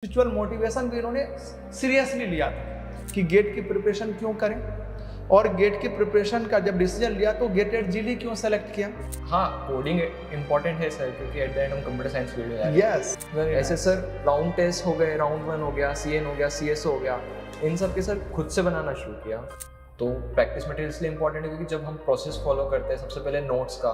Spiritual motivation भी इन्होंने seriously लिया था कि गेट की प्रिपरेशन क्यों करें, और गेट की प्रिपरेशन का जब डिसीजन लिया तो गेटेड जीली क्यों सेलेक्ट किया। हाँ, कोडिंग इम्पोर्टेंट है सर, क्योंकि एट द एंड हम कंप्यूटर साइंस फील्ड में यस ऐसे सर राउंड टेस्ट हो गए, राउंड 1 हो गया, CN हो गया, CS हो गया, इन सब के सर खुद से बनाना शुरू किया। तो प्रैक्टिस मटेरियल इसलिए इंपॉर्टेंट है क्योंकि जब हम प्रोसेस फॉलो करते हैं सबसे पहले नोट्स का,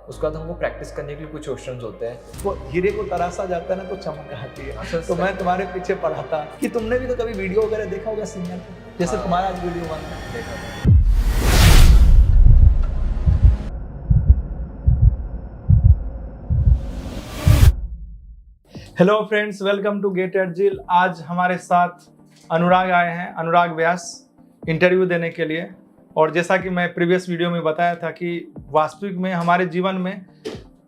उसके बाद हमको प्रैक्टिस करने के लिए कुछ क्वेश्चंस होते हैं। वो हीरे को तराशा जाता है ना तो चमक आती है। अच्छा, तो मैं तुम्हारे पीछे पढ़ा था कि तुमने भी तो कभी वीडियो वगैरह देखा होगा सिंगर, जैसे तुम्हारा आज वीडियो बन रहा है। देखा। हेलो फ्रेंड्स, वेलकम टू गेटेड जील। आज हमारे साथ अनुराग आए हैं, अनुराग व्यास, इंटरव्यू देने के लिए। और जैसा कि मैं प्रीवियस वीडियो में बताया था कि वास्तविक में हमारे जीवन में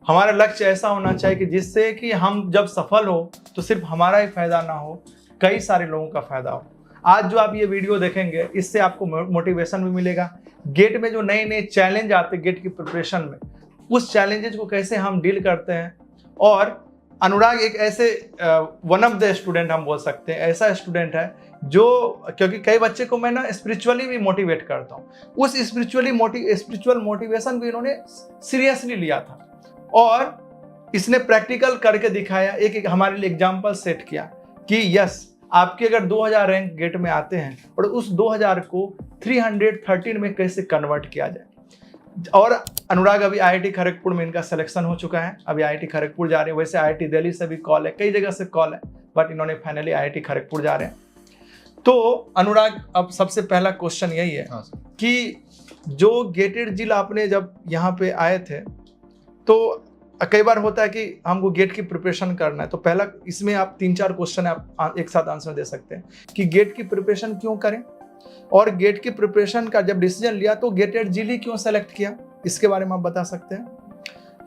हमारा लक्ष्य ऐसा होना चाहिए कि जिससे कि हम जब सफल हो तो सिर्फ हमारा ही फायदा ना हो, कई सारे लोगों का फायदा हो। आज जो आप ये वीडियो देखेंगे इससे आपको मोटिवेशन भी मिलेगा। गेट में जो नए नए चैलेंज आते हैं गेट की प्रिपरेशन में, उस चैलेंजेस को कैसे हम डील करते हैं। और अनुराग एक ऐसे वन ऑफ द स्टूडेंट हम बोल सकते हैं, ऐसा स्टूडेंट है जो, क्योंकि कई बच्चे को मैं ना स्पिरिचुअली भी मोटिवेट करता हूँ, उस स्पिरिचुअल मोटिवेशन भी इन्होंने सीरियसली लिया था और इसने प्रैक्टिकल करके दिखाया। एक हमारे लिए एग्जाम्पल सेट किया कि यस, आपके अगर 2000 रैंक गेट में आते हैं और उस 2000 को 313 में कैसे कन्वर्ट किया जाए। और अनुराग अभी IIT खड़गपुर में इनका सिलेक्शन हो चुका है, अभी IIT खड़गपुर जा रहे हैं। वैसे IIT दिल्ली से भी कॉल है, कई जगह से कॉल है, बट इन्होंने फाइनली IIT खड़गपुर जा रहे हैं। तो अनुराग, अब सबसे पहला क्वेश्चन यही है कि जो गेटेड जील आपने जब यहाँ पे आए थे, तो कई बार होता है कि हमको गेट की प्रिपरेशन करना है, तो पहला इसमें आप 3-4 क्वेश्चन आप एक साथ आंसर दे सकते हैं कि गेट की प्रिपरेशन क्यों करें, और गेट की प्रिपरेशन का जब डिसीजन लिया तो गेटेड जीली क्यों सेलेक्ट किया, इसके बारे में आप बता सकते हैं।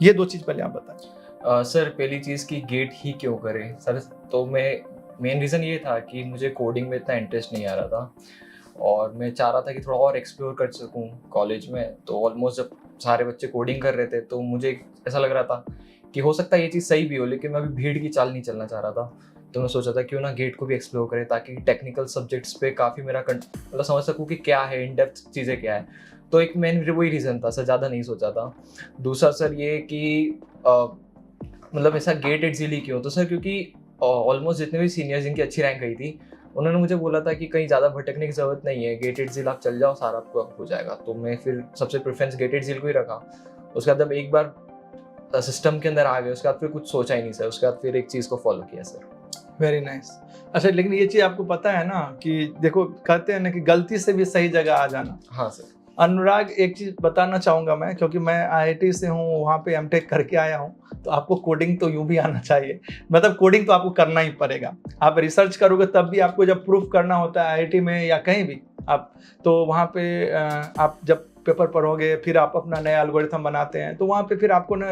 ये 2 चीज पहले आप बताएं। सर पहली चीज़ की गेट ही क्यों करें सर, तो मैं मेन रीज़न ये था कि मुझे कोडिंग में इतना इंटरेस्ट नहीं आ रहा था और मैं चाह रहा था कि थोड़ा और एक्सप्लोर कर सकूं कॉलेज में। तो ऑलमोस्ट जब सारे बच्चे कोडिंग कर रहे थे तो मुझे ऐसा लग रहा था कि हो सकता है ये चीज़ सही भी हो, लेकिन मैं अभी भीड़ की चाल नहीं चलना चाह रहा था। तो मैं सोचा था क्यों ना गेट को भी एक्सप्लोर करें, ताकि टेक्निकल सब्जेक्ट्स पे काफ़ी मेरा मतलब समझ सकूँ कि क्या है, इन डेप्थ चीज़ें क्या है। तो एक मेन वही रीज़न था सर, ज़्यादा नहीं सोचा था। दूसरा सर ये कि मतलब ऐसा गेटेड इजीली क्यों, तो सर क्योंकि ऑलमोस्ट जितने भी सीनियर्स जिनकी अच्छी रैंक गई थी उन्होंने मुझे बोला था कि कहीं ज़्यादा भटकने की ज़रूरत नहीं है, गेटेड जील आप चल जाओ, सारा आपको हो जाएगा। तो मैं फिर सबसे प्रेफरेंस गेटेड जील को ही रखा। उसके बाद जब एक बार सिस्टम के अंदर आ गए, उसके बाद फिर कुछ सोचा ही नहीं सर, उसके बाद फिर एक चीज़ को फॉलो किया सर। Very nice. अच्छा, लेकिन ये चीज आपको पता है ना कि देखो, कहते हैं ना कि गलती से भी सही जगह आ जाना। हाँ सर। अनुराग, एक चीज बताना चाहूंगा मैं, क्योंकि मैं IIT से हूँ, वहाँ पे MTech करके आया हूँ, तो आपको कोडिंग तो यूं भी आना चाहिए। मतलब कोडिंग तो आपको करना ही पड़ेगा। आप रिसर्च करोगे तब भी आपको जब प्रूफ करना होता है IIT में या कहीं भी आप, तो वहाँ पे आप जब पेपर पढ़ोगे, फिर आप अपना नया एल्गोरिथम बनाते हैं, तो वहाँ पे फिर आपको ना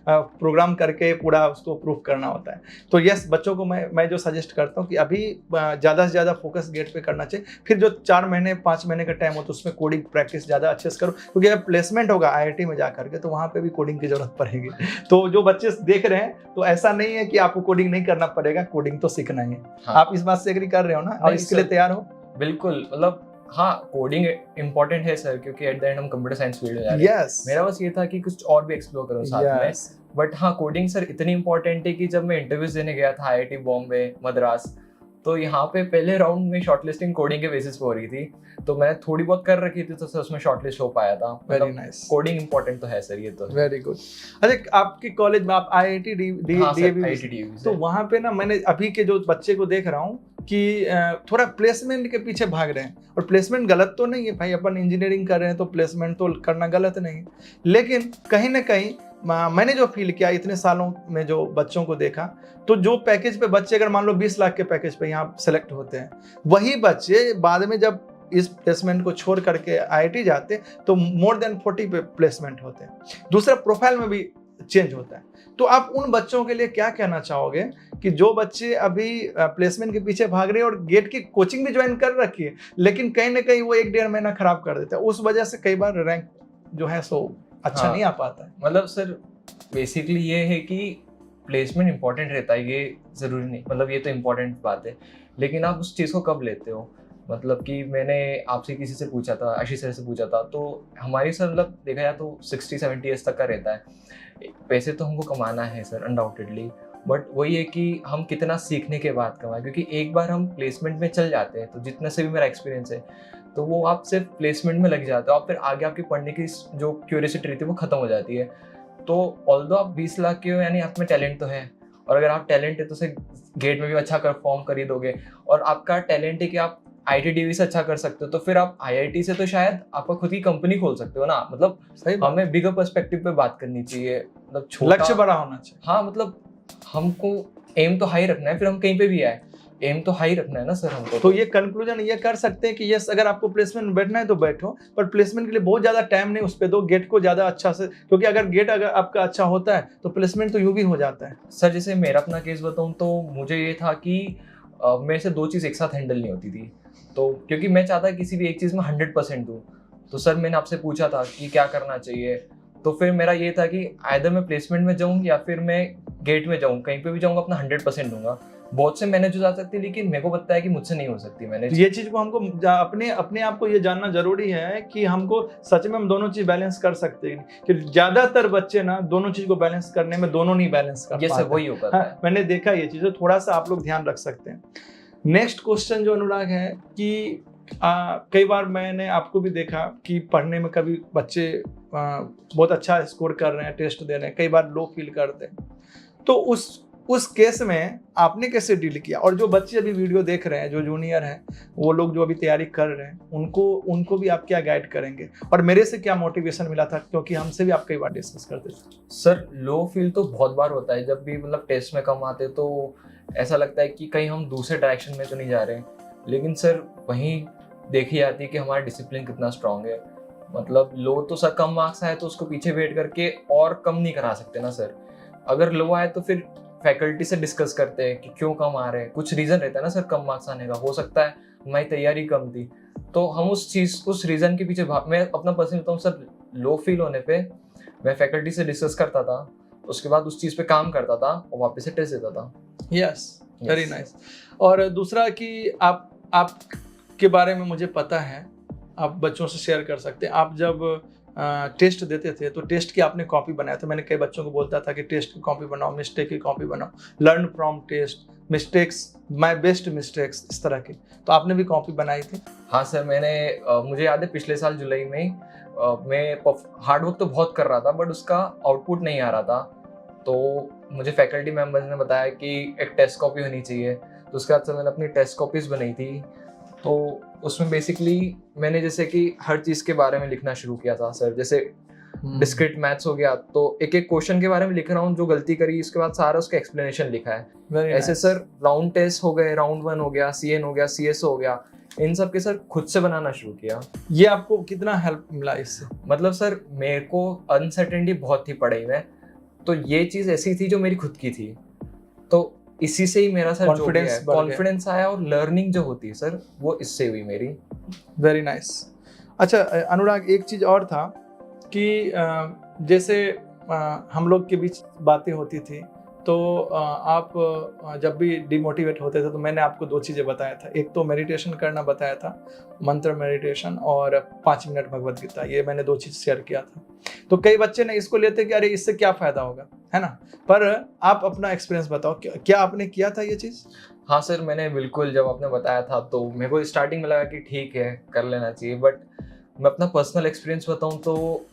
प्रोग्राम करके पूरा उसको प्रूफ करना होता है। तो यस, बच्चों को मैं जो सजेस्ट करता हूँ कि अभी ज़्यादा से ज़्यादा फोकस गेट पे करना चाहिए। फिर जो 4 महीने 5 महीने का टाइम हो तो उसमें कोडिंग प्रैक्टिस ज़्यादा अच्छे से करो, क्योंकि जब प्लेसमेंट होगा IIT में जा करके तो वहाँ पे भी कोडिंग की जरूरत पड़ेगी। तो जो बच्चे देख रहे हैं, तो ऐसा नहीं है कि आपको कोडिंग नहीं करना पड़ेगा, कोडिंग तो सीखना ही है। हाँ। आप इस बात से एग्री कर रहे हो ना, और इसके लिए तैयार हो? बिल्कुल, मतलब हाँ, कोडिंग इम्पोर्टेंट है सर, क्योंकि एट द एंड हम कंप्यूटर साइंस फील्ड में जा रहे हैं। मेरा बस ये था कि कुछ और भी एक्सप्लोर करो साथ में। बट हाँ, कोडिंग सर इतनी इम्पोर्टेंट है कि जब मैं इंटरव्यूज देने गया था IIT बॉम्बे, मद्रास, तो यहाँ पे पहले राउंड में शॉर्टलिस्टिंग कोडिंग के बेसिस पे हो रही थी, तो मैंने थोड़ी बहुत कर रखी थी, तो सर उसमें शॉर्टलिस्ट हो पाया था। Very nice. कोडिंग इम्पोर्टेंट तो है सर, ये तो वेरी गुड। अच्छा, आपके कॉलेज में आप IIT DAV, तो वहाँ पे ना मैंने अभी के जो बच्चे को देख रहा हूँ कि थोड़ा प्लेसमेंट के पीछे भाग रहे हैं। और प्लेसमेंट गलत तो नहीं है भाई, अपन इंजीनियरिंग कर रहे हैं तो प्लेसमेंट तो करना गलत नहीं है, लेकिन कहीं ना कहीं मैंने जो फील किया इतने सालों में, जो बच्चों को देखा, तो जो पैकेज पे बच्चे अगर मान लो 20 लाख के पैकेज पे यहाँ सेलेक्ट होते हैं, वही बच्चे बाद में जब इस प्लेसमेंट को छोड़ करके IIT जाते तो मोर देन 40 पे प्लेसमेंट होते हैं। दूसरा, प्रोफाइल में भी चेंज होता है। तो आप उन बच्चों के लिए क्या कहना चाहोगे कि जो बच्चे अभी प्लेसमेंट के पीछे भाग रहे हैं और गेट की कोचिंग भी ज्वाइन कर रखी है, लेकिन कहीं ना कहीं वो 1-1.5 महीना खराब कर देता है, उस वजह से कई बार रैंक जो है सो अच्छा नहीं आ पाता है। मतलब सर बेसिकली ये है कि प्लेसमेंट इंपॉर्टेंट रहता है ये ज़रूरी नहीं, मतलब ये तो इम्पोर्टेंट बात है, लेकिन आप उस चीज़ को कब लेते हो? मतलब कि मैंने आपसे किसी से पूछा था, आशीष सर से पूछा था, तो हमारी सर मतलब देखा जाए तो 60-70 ईयर्स तक का रहता है। पैसे तो हमको कमाना है सर अनडाउटेडली, बट वही है कि हम कितना सीखने के बाद कमाएं, क्योंकि एक बार हम प्लेसमेंट में चल जाते हैं तो जितने से भी मेरा एक्सपीरियंस है तो वो आप सिर्फ प्लेसमेंट में लग जाते हो, आप फिर आगे आपकी पढ़ने की जो क्यूरियोसिटी रहती है वो खत्म हो जाती है। तो ऑल्दो आप 20 लाख के हो यानी आप में टैलेंट तो है, और अगर आप टैलेंट है तो उसे गेट में भी अच्छा परफॉर्म कर ही दोगे, और आपका टैलेंट है कि आप IITDV से अच्छा कर सकते हो, तो फिर आप IIT से तो शायद आपका खुद की कंपनी खोल सकते हो ना। मतलब हमें बिगर पर्सपेक्टिव पे बात करनी चाहिए, मतलब छोटा लक्ष्य बड़ा होना चाहिए। हाँ, मतलब हमको एम तो हाई रखना है, फिर हम कहीं पे भी आए एम तो हाई रखना है ना सर हमको। तो ये कंक्लूजन ये कर सकते हैं कि यस, अगर आपको प्लेसमेंट में बैठना है तो बैठो, पर प्लेसमेंट के लिए बहुत ज्यादा टाइम नहीं उस पे दो, गेट को ज्यादा अच्छा से, क्योंकि अगर गेट अगर आपका अच्छा होता है तो प्लेसमेंट तो यूं भी हो जाता है। सर जैसे मेरा अपना केस बताऊं तो मुझे ये था कि मेरे से दो चीज़ एक साथ हैंडल नहीं होती थी, तो क्योंकि मैं चाहता किसी भी एक चीज़ में 100% दूँ, तो सर मैंने आपसे पूछा था कि क्या करना चाहिए, तो फिर मेरा ये था कि आइदर मैं प्लेसमेंट में जाऊँ या फिर मैं गेट में जाऊँ, कहीं पे भी जाऊँगा अपना 100% दूंगा। बहुत से मैनेज हो जा सकती है, लेकिन मेरे को पता है कि मुझसे नहीं हो सकती मैनेज। ये चीज को हमको अपने अपने आप को ये जानना जरूरी है कि हमको सच में हम दोनों चीज बैलेंस कर सकते हैं, कि ज्यादातर बच्चे ना दोनों चीज को बैलेंस करने में दोनों नहीं बैलेंस कर ये पाते। सर वही होगा। हाँ, मैंने देखा ये चीज, थोड़ा सा आप लोग ध्यान रख सकते हैं। नेक्स्ट क्वेश्चन जो अनुराग है कि कई बार मैंने आपको भी देखा कि पढ़ने में कभी बच्चे बहुत अच्छा स्कोर कर रहे हैं, टेस्ट दे रहे हैं, कई बार लो फील करते हैं, तो उस केस में आपने कैसे डील किया? और जो बच्चे अभी वीडियो देख रहे हैं, जो जूनियर हैं, वो लोग जो अभी तैयारी कर रहे हैं, उनको भी आप क्या गाइड करेंगे, और मेरे से क्या मोटिवेशन मिला था, क्योंकि हमसे भी आप कई बार डिस्कस करते थे। सर लो फील तो बहुत बार होता है, जब भी मतलब टेस्ट में कम आते तो ऐसा लगता है कि कहीं हम दूसरे डायरेक्शन में तो नहीं जा रहे, लेकिन सर वहीं देखी जाती है कि हमारा डिसिप्लिन कितना स्ट्रांग है। मतलब लो तो सर कम मार्क्स आए तो उसको पीछे वेट करके और कम नहीं करा सकते ना सर। अगर लो आए तो फिर फैकल्टी से डिस्कस करते हैं कि क्यों कम आ रहे हैं, कुछ रीज़न रहता है ना सर कम मार्क्स आने का, हो सकता है हमारी तैयारी कम थी, तो हम उस रीज़न के पीछे मैं अपना पर्सनल बताऊँ सर, लो फील होने पे मैं फैकल्टी से डिस्कस करता था, उसके बाद उस चीज़ पे काम करता था और वापस से टेस्ट देता था। Yes, very nice. और दूसरा कि आप के बारे में मुझे पता है, आप बच्चों से शेयर कर सकते हैं। आप जब टेस्ट देते थे तो टेस्ट की आपने कॉपी बनाया था। मैंने कई बच्चों को बोलता था कि टेस्ट की कॉपी बनाओ, मिस्टेक की कॉपी बनाओ, learn from test, mistakes my best mistakes, इस तरह की। तो आपने भी कॉपी बनाई थी? हाँ सर, मैंने मुझे याद है पिछले साल जुलाई में मैं हार्डवर्क तो बहुत कर रहा था बट उसका आउटपुट नहीं आ रहा था, तो मुझे फैकल्टी मेम्बर्स ने बताया कि एक टेस्ट कॉपी होनी चाहिए, तो उसके बाद से मैंने अपनी टेस्ट कॉपीज़ बनाई थी। तो उसमें बेसिकली मैंने जैसे कि हर चीज़ के बारे में लिखना शुरू किया था सर, जैसे डिस्क्रीट मैथ्स हो गया तो एक एक क्वेश्चन के बारे में लिख रहा हूँ, जो गलती करी उसके बाद सारा उसका एक्सप्लेनेशन लिखा है। ऐसे सर राउंड टेस्ट हो गए, राउंड 1 हो गया, CN हो गया, CS हो गया, इन सब के सर खुद से बनाना शुरू किया। ये आपको कितना हेल्प मिला इससे? मतलब सर मेरे को अनसर्टेनिटी बहुत थी पढ़ाई में, तो ये चीज़ ऐसी थी जो मेरी खुद की थी, तो इसी से ही मेरा सर कॉन्फिडेंस आया, और लर्निंग जो होती है सर वो इससे हुई मेरी। Very nice. अच्छा अनुराग, एक चीज़ और था कि जैसे हम लोग के बीच बातें होती थी, तो आप जब भी डिमोटिवेट होते थे तो मैंने आपको 2 चीज़ें बताया था। एक तो मेडिटेशन करना बताया था, मंत्र मेडिटेशन, और 5 मिनट भगवत गीता, ये मैंने 2 चीज़ शेयर किया था। तो कई बच्चे ने इसको लेते कि अरे इससे क्या फ़ायदा होगा, है ना? पर आप अपना एक्सपीरियंस बताओ, क्या आपने किया था ये चीज़? हाँ सर, मैंने बिल्कुल, जब आपने बताया था तो मेरे को स्टार्टिंग में लगा कि ठीक है कर लेना चाहिए, बट मैं अपना पर्सनल एक्सपीरियंस बताऊँ तो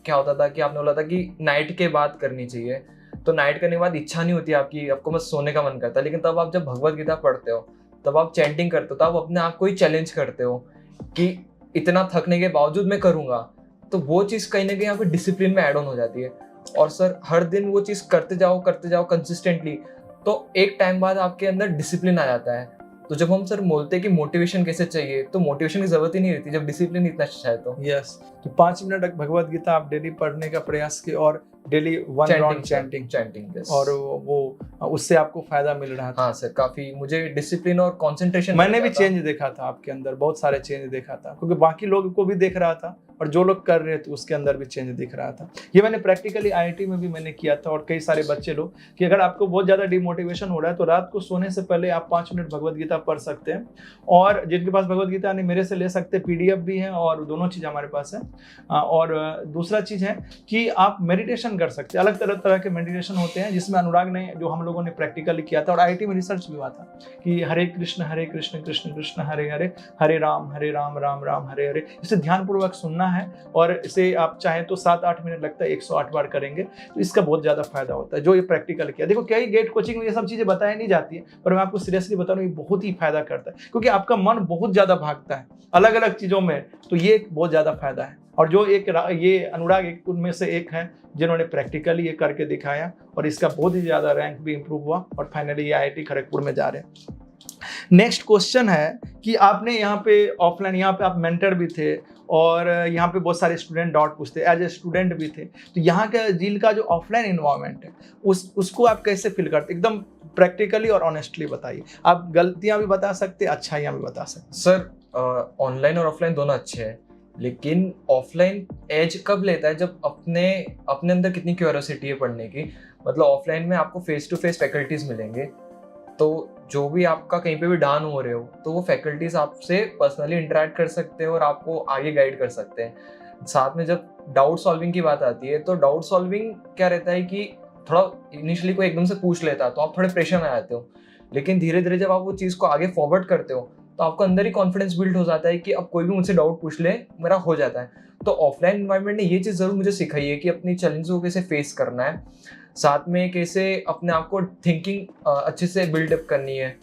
क्या होता था कि आपने बोला था कि नाइट के बाद करनी चाहिए, तो नाइट करने के बाद इच्छा नहीं होती आपकी, आपको बस सोने का मन करता है, लेकिन तब आप जब भगवत गीता पढ़ते हो, तब आप चैंटिंग करते हो, तब अपने आप को ही चैलेंज करते हो कि इतना थकने के बावजूद मैं करूँगा, तो वो चीज़ कहीं ना कहीं यहाँ पे डिसिप्लिन में ऐड ऑन हो जाती है। और सर हर दिन वो चीज़ करते जाओ कंसिस्टेंटली, तो एक टाइम बाद आपके अंदर डिसिप्लिन आ जाता है। तो जब हम सर बोलते हैं कि मोटिवेशन कैसे चाहिए, तो मोटिवेशन की जरूरत ही नहीं रहती जब डिसिप्लिन इतना अच्छा है। तो यस, तो 5 मिनट भगवत गीता आप डेली पढ़ने का प्रयास किए, और डेली 1 राउंड चैंटिंग, और वो उससे आपको फायदा मिल रहा था? हाँ सर, काफी मुझे डिसिप्लिन और कंसंट्रेशन मैंने भी चेंज देखा था आपके अंदर, बहुत सारे चेंज देखा था, क्योंकि बाकी लोगों को भी देख रहा था, और जो लोग कर रहे थे उसके अंदर भी चेंज दिख रहा था। ये मैंने प्रैक्टिकली आईआईटी में भी मैंने किया था, और कई सारे बच्चे लोग कि अगर आपको बहुत ज़्यादा डिमोटिवेशन हो रहा है तो रात को सोने से पहले आप 5 मिनट भगवत गीता पढ़ सकते हैं, और जिनके पास भगवत गीता नहीं मेरे से ले सकते, PDF भी है और दोनों चीज़ हमारे पास है। और दूसरा चीज़ है कि आप मेडिटेशन कर सकते हैं, अलग तरह तरह के मेडिटेशन होते हैं जिसमें अनुराग ने जो हम लोगों ने प्रैक्टिकली किया था और आईआईटी में रिसर्च भी हुआ था कि हरे कृष्ण कृष्ण कृष्ण हरे हरे, हरे राम राम राम हरे हरे। इसे ध्यानपूर्वक सुनना है और इसे आप चाहें तो 7-8 मिनट लगता है, 108 बार करेंगे तो इसका बहुत ज़्यादा फायदा होता है जो ये प्रैक्टिकल किया। देखो कई गेट कोचिंग में ये सब चीज़ें बताई नहीं जाती है, पर मैं आपको सीरियसली बता रहा हूँ ये बहुत ही फायदा करता है, क्योंकि आपका मन बहुत ज़्यादा भागता है अलग अलग चीज़ों में, तो ये एक बहुत ज़्यादा फायदा है। और जो ये अनुराग एक उनमें से एक है जिन्होंने प्रैक्टिकली ये करके दिखाया और इसका बहुत ही ज़्यादा रैंक भी इम्प्रूव हुआ और फाइनली ये IIT खड़गपुर में जा रहे हैं। नेक्स्ट क्वेश्चन है कि आपने यहाँ पे ऑफलाइन, यहाँ पे आप मेंटर भी थे और यहाँ पे बहुत सारे स्टूडेंट डाउट पूछते, एज ए स्टूडेंट भी थे, तो यहाँ का झील का जो ऑफलाइन इन्वायरमेंट है उसको आप कैसे फील करते, एकदम प्रैक्टिकली और ऑनेस्टली बताइए। आप गलतियाँ भी बता सकते, अच्छाइयाँ भी बता सकते। सर ऑनलाइन और ऑफलाइन दोनों अच्छे हैं, लेकिन ऑफलाइन एज कब लेता है जब अपने अंदर कितनी क्यूरियोसिटी है पढ़ने की। मतलब ऑफलाइन में आपको फेस टू फेस फैकल्टीज मिलेंगे, तो जो भी आपका कहीं पे भी डाउन हो रहे हो तो वो फैकल्टीज आपसे पर्सनली इंटरेक्ट कर सकते हैं और आपको आगे गाइड कर सकते हैं। साथ में जब डाउट सॉल्विंग की बात आती है तो डाउट सॉल्विंग क्या रहता है कि थोड़ा इनिशियली कोई एकदम से पूछ लेता है तो आप थोड़े प्रेशर में आते हो, लेकिन धीरे धीरे जब आप वो चीज़ को आगे फॉरवर्ड करते हो तो आपको अंदर ही कॉन्फिडेंस बिल्ड हो जाता है कि अब कोई भी मुझसे डाउट पूछ ले मेरा हो जाता है। तो ऑफलाइन इन्वायरमेंट ने ये चीज़ ज़रूर मुझे सिखाई है कि अपनी चैलेंजों को कैसे फेस करना है, साथ में कैसे अपने आप को थिंकिंग अच्छे से बिल्डअप करनी है।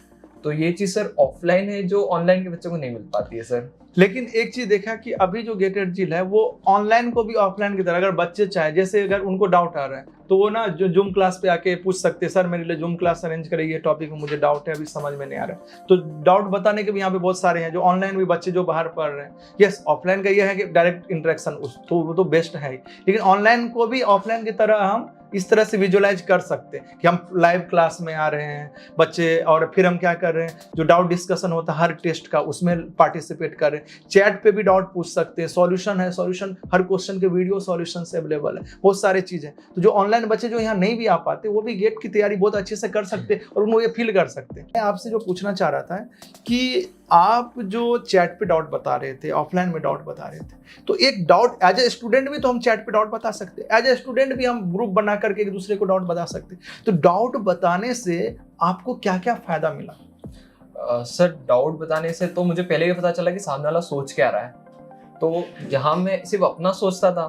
तो ये चीज़ सर ऑफलाइन है जो ऑनलाइन के बच्चों को नहीं मिल पाती है सर। लेकिन एक चीज देखा कि अभी जो गेटेड झील है वो ऑनलाइन को भी ऑफलाइन की तरह, अगर बच्चे चाहे, जैसे अगर उनको डाउट आ रहा है तो वो ना जो जूम क्लास पे आके पूछ सकते हैं, सर मेरे लिए जूम क्लास अरेंज करिए, टॉपिक में मुझे डाउट है, अभी समझ में नहीं आ रहा है। तो डाउट बताने के भी यहाँ पे बहुत सारे हैं जो ऑनलाइन भी बच्चे जो बाहर पढ़ रहे हैं। यस, ऑफलाइन का ये है कि डायरेक्ट इंटरेक्शन तो वो तो बेस्ट है ही, लेकिन ऑनलाइन को भी ऑफलाइन की तरह हम इस तरह से विजुअलाइज कर सकते हैं कि हम लाइव क्लास में आ रहे हैं बच्चे, और फिर हम क्या कर रहे हैं, जो डाउट डिस्कशन होता है हर टेस्ट का उसमें पार्टिसिपेट कर रहे हैं, चैट पे भी डाउट पूछ सकते हैं, सॉल्यूशन है, सॉल्यूशन हर क्वेश्चन के वीडियो सॉल्यूशन से अवेलेबल है, बहुत सारे चीज़ें। तो जो ऑनलाइन बच्चे जो यहाँ नहीं भी आ पाते वो भी गेट की तैयारी बहुत अच्छे से कर सकते हैं और उनको ये फील कर सकते हैं। मैं आपसे जो पूछना चाह रहा था कि आप जो चैट पे डाउट बता रहे थे, ऑफलाइन में डाउट बता रहे थे, तो एक डाउट एज ए स्टूडेंट भी तो हम चैट पे डाउट बता सकते हैं, एज ए स्टूडेंट भी हम ग्रुप बना करके एक दूसरे को डाउट बता सकते हैं। तो डाउट बताने से आपको क्या क्या फायदा मिला? सर डाउट बताने से तो मुझे पहले ही पता चला कि सामने वाला सोच क्या रहा है। तो जहाँ मैं सिर्फ अपना सोचता था,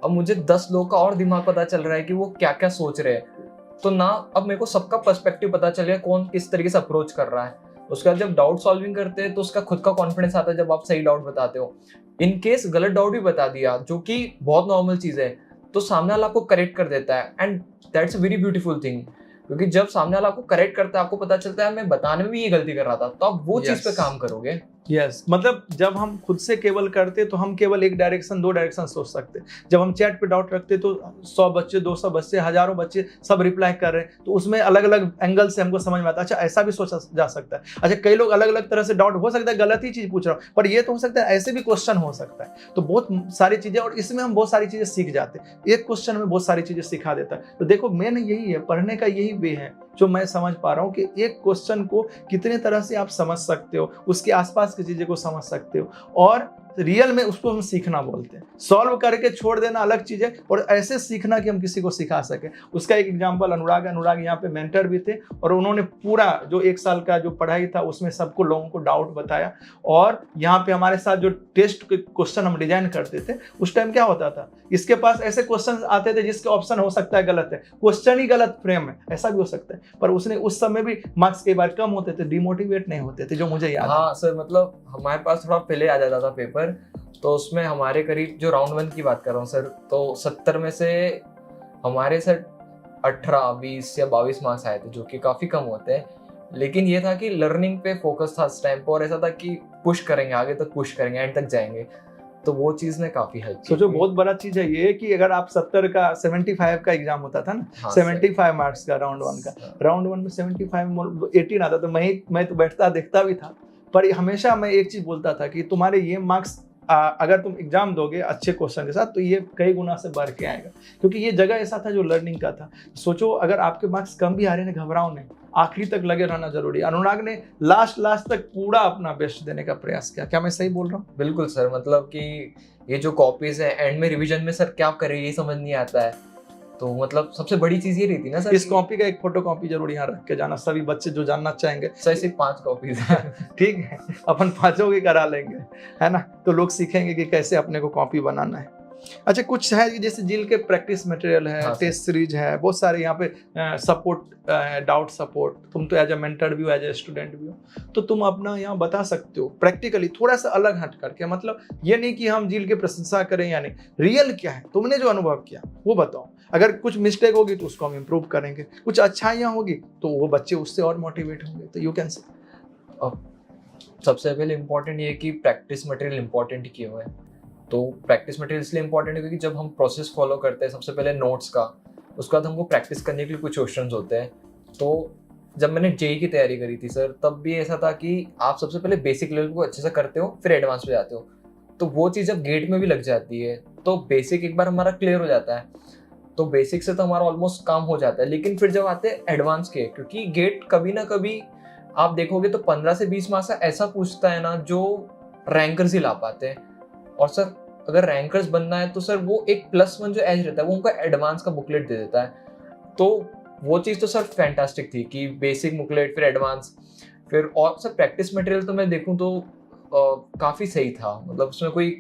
अब मुझे 10 लोगों का और दिमाग पता चल रहा है कि वो क्या क्या सोच रहे हैं। तो ना अब मेरे को सबका पर्सपेक्टिव पता चल गया, कौन किस तरीके से अप्रोच कर रहा है। उसके बाद जब डाउट सॉल्विंग करते हैं तो उसका खुद का कॉन्फिडेंस आता है जब आप सही डाउट बताते हो। इन केस गलत डाउट भी बता दिया जो कि बहुत नॉर्मल चीज़ है, तो सामने वाला आपको करेक्ट कर देता है, and that's a very beautiful thing. क्योंकि जब सामने वाला आपको करेक्ट करता है, आपको पता चलता है मैं बताने में भी ये गलती कर रहा था, तो आप वो चीज़ पे काम करोगे। यस, मतलब जब हम खुद से केवल करते तो हम केवल एक डायरेक्शन 2 डायरेक्शन सोच सकते। जब हम चैट पे डाउट रखते तो 100 बच्चे, 200 बच्चे, हजारों बच्चे सब रिप्लाई कर रहे हैं, तो उसमें अलग अलग एंगल से हमको समझ में आता है, अच्छा ऐसा भी सोचा जा सकता है। अच्छा, कई लोग अलग अलग तरह से डाउट, हो सकता है गलत ही चीज़ पूछ रहा हूँ, पर ये तो हो सकता है ऐसे भी क्वेश्चन हो सकता है। तो बहुत सारी चीज़ें, और इसमें हम बहुत सारी चीज़ें सीख जाते हैं, एक क्वेश्चन में बहुत सारी चीज़ें सिखा देता है। तो देखो मेन यही है, पढ़ने का यही वे है जो मैं समझ पा रहा हूँ कि एक क्वेश्चन को कितने तरह से आप समझ सकते हो, उसके आसपास की चीज़ें को समझ सकते हो, और रियल में उसको हम सीखना बोलते हैं। सॉल्व करके छोड़ देना अलग चीज़ है, और ऐसे सीखना कि हम किसी को सिखा सके। उसका एक एग्जांपल अनुराग यहाँ पे मेंटर भी थे, और उन्होंने पूरा जो 1 साल का जो पढ़ाई था उसमें सबको लोगों को डाउट बताया। और यहाँ पे हमारे साथ जो टेस्ट के क्वेश्चन हम डिजाइन करते थे, उस टाइम क्या होता था, इसके पास ऐसे क्वेश्चन आते थे जिसके ऑप्शन हो सकता है गलत है, क्वेश्चन ही गलत फ्रेम है, ऐसा भी हो सकता है, पर उसने उस समय भी मार्क्स कई बार कम होते थे, डिमोटिवेट नहीं होते थे, जो मुझे याद है। हाँ सर, मतलब हमारे पास थोड़ा पहले आ जाता था पेपर, तो उसमें हमारे करीब, जो राउंड 1 की बात कर रहा हूँ सर, तो 70 में से हमारे सर 18, 20 या 22 मार्क्स आए थे, जो कि काफ़ी कम होते हैं। लेकिन ये था कि लर्निंग पे फोकस था उस टाइम पर, और ऐसा था कि पुश करेंगे, आगे तक पुश करेंगे, एंड तक जाएंगे। तो वो चीज़ ने काफ़ी हेल्प की। सोचो बहुत बड़ा चीज़ है ये कि अगर आप 70 का 75 का एग्जाम होता था ना, हाँ, 75 मार्क्स का राउंड 1 का, राउंड 1 में 75 18 आता, तो मैं तो बैठता देखता भी था, पर हमेशा मैं एक चीज़ बोलता था कि तुम्हारे ये मार्क्स अगर तुम एग्जाम दोगे अच्छे क्वेश्चन के साथ तो ये कई गुना से बढ़ के आएगा, क्योंकि ये जगह ऐसा था जो लर्निंग का था। सोचो अगर आपके मार्क्स कम भी आ रहे हैं, घबराओ नहीं, आखिरी तक लगे रहना जरूरी है। अनुराग ने लास्ट तक पूरा अपना बेस्ट देने का प्रयास किया। क्या मैं सही बोल रहा हूँ? बिल्कुल सर, मतलब कि ये जो कॉपीज है एंड में रिवीजन में सर क्या करे ये समझ नहीं आता है, तो मतलब सबसे बड़ी चीज ये रहती ना सर, इस कॉपी का एक फोटो कॉपी जरूर यहाँ रख के जाना, सभी बच्चे जो जानना चाहेंगे। सर सिर्फ 5 कॉपीज है। ठीक है, अपन 5 की करा लेंगे, है ना, तो लोग सीखेंगे कि कैसे अपने को कॉपी बनाना है। अच्छा, कुछ है जैसे जील के प्रैक्टिस मटेरियल है, हाँ, टेस्ट सीरीज है, बहुत सारे यहाँ पे सपोर्ट, डाउट सपोर्ट। तुम तो एज ए मेंटर भी हो, एज ए स्टूडेंट भी हो, तो तुम अपना यहाँ बता सकते हो प्रैक्टिकली, थोड़ा सा अलग हट करके। मतलब ये नहीं कि हम जील की प्रशंसा करें या नहीं, रियल क्या है, तुमने जो अनुभव किया वो बताओ। अगर कुछ मिस्टेक होगी तो उसको हम इम्प्रूव करेंगे, कुछ अच्छाइयाँ होगी तो वो बच्चे उससे और मोटिवेट होंगे। तो यू कैन से सबसे पहले इम्पोर्टेंट ये है कि प्रैक्टिस मटेरियल इम्पोर्टेंट क्यों है। तो प्रैक्टिस मटेरियल इसलिए इम्पोर्टेंट है क्योंकि जब हम प्रोसेस फॉलो करते हैं सबसे पहले नोट्स का, उसके बाद हमको प्रैक्टिस करने के लिए कुछ क्वेश्चंस होते हैं। तो जब मैंने जेई की तैयारी करी थी सर, तब भी ऐसा था कि आप सबसे पहले बेसिक लेवल को अच्छे से करते हो, फिर एडवांस पे जाते हो। तो वो चीज़ जब गेट में भी लग जाती है तो बेसिक एक बार हमारा क्लियर हो जाता है, तो बेसिक से तो हमारा ऑलमोस्ट काम हो जाता है। लेकिन फिर जब आते हैं एडवांस के, क्योंकि गेट कभी ना कभी आप देखोगे तो 15 से 20 मार्क्स ऐसा पूछता है ना जो रैंकर्स ही ला पाते हैं। और सर अगर रैंकर्स बनना है तो सर वो एक +1 जो एज रहता है वो उनका एडवांस का बुकलेट दे देता है। तो वो चीज़ तो सर फैंटास्टिक थी कि बेसिक बुकलेट फिर एडवांस फिर। और सर प्रैक्टिस मटेरियल तो मैं देखूं तो काफ़ी सही था, मतलब उसमें कोई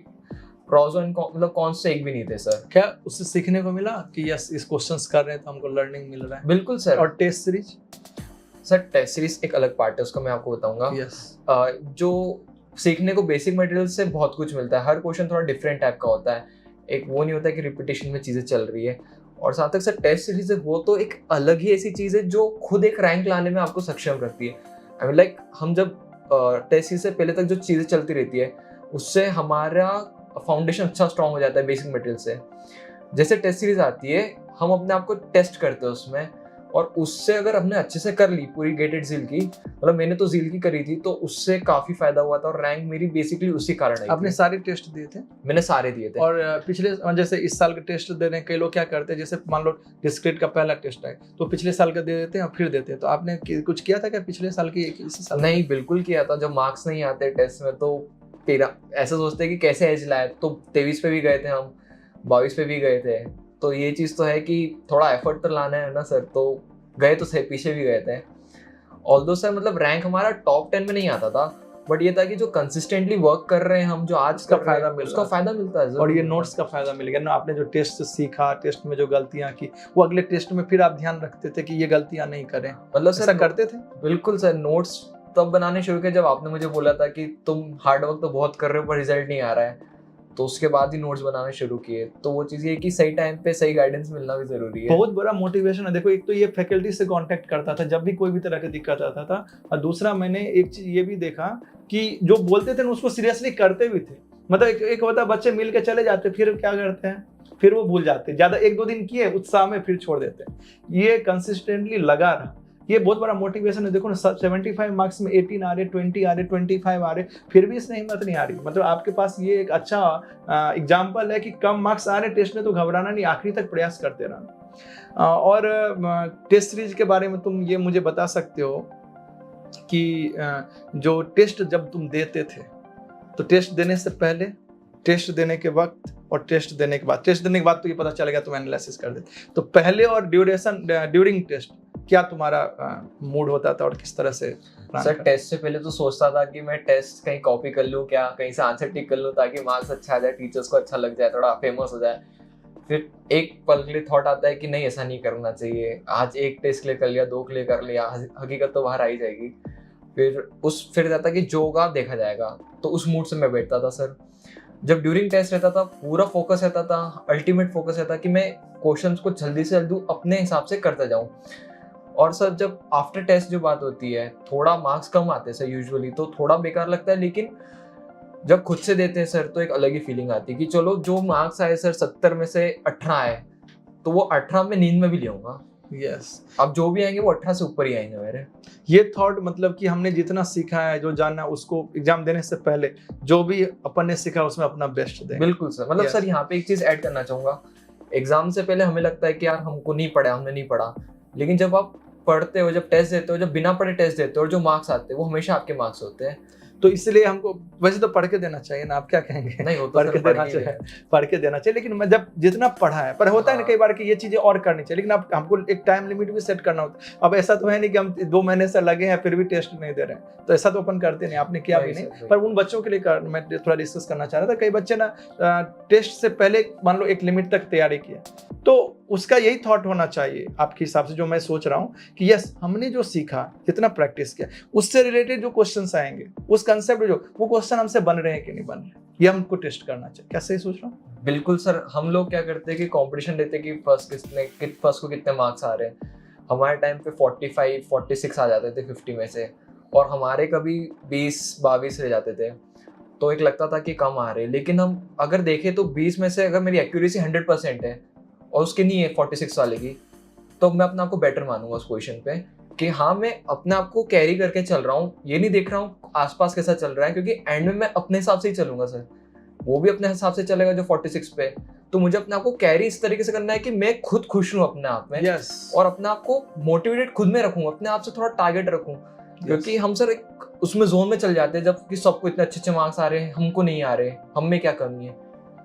प्रॉज एंड मतलब कौन से एक भी नहीं थे सर। क्या उससे सीखने को मिला कि यस इस क्वेश्चंस कर रहे हैं तो हमको लर्निंग मिल रहा है? बिल्कुल सर। और test series? Sir test series एक अलग पार्ट है, उसका मैं आपको बताऊंगा। यस। जो सीखने को बेसिक मटेरियल से बहुत कुछ मिलता है, हर क्वेश्चन थोड़ा डिफरेंट टाइप का होता है, एक वो नहीं होता कि रिपीटेशन में चीज़ें चल रही है। और साथ तक सर टेस्ट सीरीज है वो तो एक अलग ही ऐसी चीज़ है जो खुद एक रैंक लाने में आपको सक्षम रखती है। आई मीन लाइक हम जब टेस्ट सीरीज से पहले तक जो चीज़ें चलती रहती है उससे हमारा फाउंडेशन अच्छा स्ट्रॉन्ग हो जाता है बेसिक मटेरियल से। जैसे टेस्ट सीरीज आती है हम अपने आप को टेस्ट करते हैं उसमें, और उससे अगर हमने अच्छे से कर ली पूरी गेटेड जील की, मतलब मैंने तो जील की करी थी तो उससे काफी फायदा हुआ था, और रैंक मेरी बेसिकली उसी कारण आई आपने थी। सारे टेस्ट दिए थे? मैंने सारे दिए थे। और पिछले जैसे इस साल के टेस्ट दे रहे हैं, कई लोग क्या करते हैं, जैसे मान लो डिस्क्रीट का पहला टेस्ट है तो पिछले साल का दे देते हैं और फिर देते हैं। तो आपने कुछ किया था क्या पिछले साल की इसी साल? नहीं, बिल्कुल किया था। जब मार्क्स नहीं आते टेस्ट में तो तेरा ऐसा सोचते हैं कि कैसे एज लाए, तो 23 पे भी गए थे हम, 22 पे भी गए थे। तो ये चीज़ तो है कि थोड़ा एफर्ट तो लाना है ना सर, तो गए तो सही, पीछे भी गए थे। ऑल्दो सर मतलब रैंक हमारा टॉप 10 में नहीं आता था, बट ये था कि जो कंसिस्टेंटली वर्क कर रहे हैं हम, जो आज उसका कर रहे हैं, फायदा मिल उसका रहा है। फायदा मिलता है। और ये नोट्स का फायदा मिल गया ना, आपने जो टेस्ट से सीखा, टेस्ट में जो गलतियां की वो अगले टेस्ट में फिर आप ध्यान रखते थे कि ये गलतियां नहीं करें, मतलब ऐसा सर करते थे? बिल्कुल सर। नोट्स तब बनाने शुरू किए जब आपने मुझे बोला था कि तुम हार्ड वर्क तो बहुत कर रहे हो पर रिजल्ट नहीं आ रहा है, तो उसके बाद ही नोट्स बनाने शुरू किए। तो वो चीज़ ये कि सही टाइम पे सही गाइडेंस मिलना भी जरूरी है। बहुत बड़ा मोटिवेशन है। देखो, एक तो ये फैकल्टी से कांटेक्ट करता था जब भी कोई भी तरह की दिक्कत आता था, और दूसरा मैंने एक चीज ये भी देखा कि जो बोलते थे ना उसको सीरियसली करते भी थे। मतलब एक होता बच्चे मिल के चले जाते, फिर क्या करते हैं, फिर वो भूल जाते, ज्यादा 1-2 दिन किए उत्साह में फिर छोड़ देते हैं। ये कंसिस्टेंटली लगा रहा, ये बहुत बड़ा मोटिवेशन है। देखो ना, 75 मार्क्स में 18 आ रहे, 20 आ रहे, 25 आ रहे, फिर भी इसमें हिम्मत नहीं आ रही। मतलब आपके पास ये एक अच्छा एग्जाम्पल है कि कम मार्क्स आ रहे टेस्ट में तो घबराना नहीं, आखिरी तक प्रयास करते रहना। और टेस्ट सीरीज के बारे में तुम ये मुझे बता सकते हो कि जो टेस्ट जब तुम देते थे, तो टेस्ट देने से पहले, टेस्ट देने के वक्त और टेस्ट देने के बाद, टेस्ट देने के बाद तो ये पता चलेगा तुम एनालिसिस कर दे, तो पहले और ड्यूरिंग टेस्ट क्या तुम्हारा मूड होता था और किस तरह से? सर टेस्ट से पहले तो सोचता था कि मैं टेस्ट कहीं कॉपी कर लूँ क्या, कहीं से आंसर टिक कर लूँ ताकि मार्क्स अच्छा आ जाए, टीचर्स को अच्छा लग जाए, थोड़ा फेमस हो जाए। फिर एक पल के लिए थॉट आता है कि नहीं ऐसा नहीं करना चाहिए, आज एक टेस्ट क्लियर कर लिया, 2 क्लियर कर लिया, हकीकत तो बाहर आ ही जाएगी। फिर जाता कि जो होगा देखा जाएगा, तो उस मूड से मैं बैठता था सर। जब ड्यूरिंग टेस्ट रहता था पूरा फोकस रहता था, अल्टीमेट फोकस रहता कि मैं क्वेश्चंस को जल्दी से जल्दी अपने हिसाब से करता जाऊं। और सर जब आफ्टर टेस्ट जो बात होती है, थोड़ा मार्क्स कम आते हैं सर यूजुअली, तो थोड़ा बेकार लगता है, लेकिन जब खुद से देते हैं सर तो एक अलग ही फीलिंग आती है कि चलो जो मार्क्स आए सर 70 में से 18 आए, तो वो 18 में नींद में भी ले आऊंगा। यस। अब जो भी आएंगे वो 18 से ऊपर ही आएंगे मेरे। ये थॉट मतलब कि हमने जितना सीखा है, जो जानना है, उसको एग्जाम देने से पहले जो भी अपन ने सीखा उसमें अपना बेस्ट दें। बिल्कुल सर, मतलब Yes. सर यहाँ पे एक चीज ऐड करना चाहूंगा। एग्जाम से पहले हमें लगता है कि यार हमको नहीं पढ़ा, हमने नहीं पढ़ा, लेकिन जब आप पढ़ते हो, जब टेस्ट देते हो, जब बिना पढ़े टेस्ट देते हो, और जो मार्क्स आते हैं वो हमेशा आपके मार्क्स होते हैं। तो इसलिए हमको वैसे तो पढ़ के देना चाहिए ना, आप क्या कहेंगे? नहीं, वो तो पढ़ सर के पढ़ देना के ही चाहिए, पढ़ के देना चाहिए, लेकिन मैं जब जितना पढ़ा है, पर होता है ना हाँ। कई बार कि ये चीजें और करनी चाहिए, लेकिन अब हमको एक टाइम लिमिट भी सेट करना होता है। अब ऐसा तो है नहीं कि हम 2 महीने से लगे हैं फिर भी टेस्ट नहीं दे रहे हैं, तो ऐसा तो अपन करते नहीं, आपने किया भी नहीं नहीं। सर, पर उन बच्चों के लिए मैं थोड़ा डिस्कस करना चाह रहा था। कई बच्चे ना टेस्ट से पहले मान लो एक लिमिट तक तैयारी किया, तो उसका यही थॉट होना चाहिए आपके हिसाब से, जो मैं सोच रहा हूँ कि यस हमने जो सीखा, जितना प्रैक्टिस किया, उससे रिलेटेड जो क्वेश्चंस आएंगे, उस कंसेप्ट जो वो क्वेश्चन हमसे बन रहे हैं कि नहीं बन रहे, ये हमको टेस्ट करना चाहिए। क्या सही सोच रहा हूँ? बिल्कुल सर। हम लोग क्या करते हैं कि कंपटीशन लेते हैं कि फर्स्ट को कितने मार्क्स आ रहे हैं। हमारे टाइम पे 45 46 आ जाते थे 50 में से, और हमारे कभी 20 22 रह जाते थे, तो एक लगता था कि कम आ रहे हैं। लेकिन हम अगर देखें तो 20 में से अगर मेरी एक्यूरेसी 100% है और उसकी नहीं है 46 वाले की, तो मैं अपने आप को बेटर मानूंगा उस पोजीशन पे कि हाँ मैं अपने आप को कैरी करके चल रहा हूँ, ये नहीं देख रहा हूँ आसपास कैसा चल रहा है, क्योंकि एंड में मैं अपने हिसाब से ही चलूंगा सर, वो भी अपने हिसाब से चलेगा जो 46 पे। तो मुझे अपने आप को कैरी इस तरीके से करना है कि मैं खुद खुश हूँ अपने आप में, यस। और अपने आप को मोटिवेटेड खुद में रखूँ, अपने आप से थोड़ा टारगेट रखूँ। क्योंकि हम सर एक उसमें जोन में चल जाते हैं जब कि सबको इतने अच्छे अच्छे मार्क्स आ रहे हैं, हमको नहीं आ रहे, हम में क्या कमी है।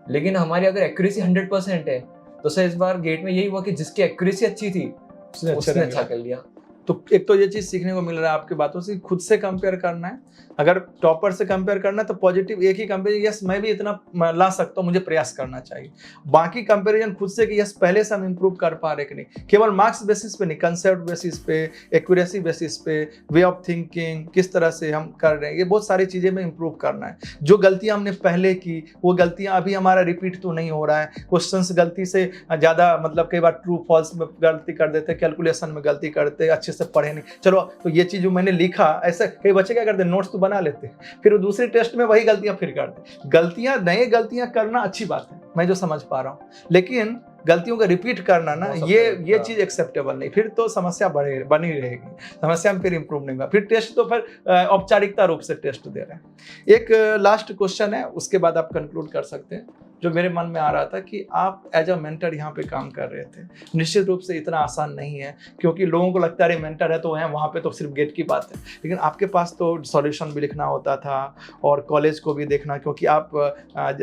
लेकिन हमारी अगर एक्यूरेसी 100% है, तो सर इस बार गेट में यही हुआ कि जिसकी एक्यूरेसी अच्छी थी उसने अच्छा कर लिया। तो एक तो ये चीज सीखने को मिल रहा है आपकी बातों से, खुद से कंपेयर करना है। अगर टॉपर से कंपेयर करना है तो पॉजिटिव एक ही कंपेयर, यस मैं भी इतना ला सकता हूँ, मुझे प्रयास करना चाहिए। बाकी कंपेरिजन खुद से कि यस पहले से हम इंप्रूव कर पा रहे कि नहीं, केवल मार्क्स बेसिस पे नहीं, कंसेप्ट बेसिस पे, एक्यूरेसी बेसिस पे, वे ऑफ थिंकिंग किस तरह से हम कर रहे हैं, ये बहुत सारी चीजें में इंप्रूव करना है। जो गलतियां हमने पहले की वो गलतियां अभी हमारा रिपीट तो नहीं हो रहा है। क्वेश्चंस गलती से ज्यादा, मतलब कई बार ट्रू फॉल्स में गलती कर देते, कैलकुलेशन में गलती करते, अच्छे से पढ़े नहीं। चलो तो ये चीज जो मैंने लिखा, ऐसा कई बच्चे क्या करते हैं, नोट्स तो बना लेते हैं, फिर वो दूसरे टेस्ट में वही गलतियां फिर करते। गलतियां नए गलतियां करना अच्छी बात है, मैं जो समझ पा रहा हूँ, लेकिन गलतियों का रिपीट करना ना, ये चीज एक्सेप्टेबल नहीं। फिर तो समस्या बनी रहेगी, समस्या में फिर इंप्रूव नहीं होगा। फिर टेस्ट तो फिर औपचारिकता रूप से टेस्ट दे रहे हैं। एक लास्ट क्वेश्चन है, उसके बाद आप कंक्लूड कर सकते हैं। जो मेरे मन में आ रहा था कि आप एज अ मेंटर यहाँ पे काम कर रहे थे, निश्चित रूप से इतना आसान नहीं है, क्योंकि लोगों को लगता है अरे मेंटर है तो है, वहाँ पे तो सिर्फ गेट की बात है, लेकिन आपके पास तो सॉल्यूशन भी लिखना होता था और कॉलेज को भी देखना, क्योंकि आप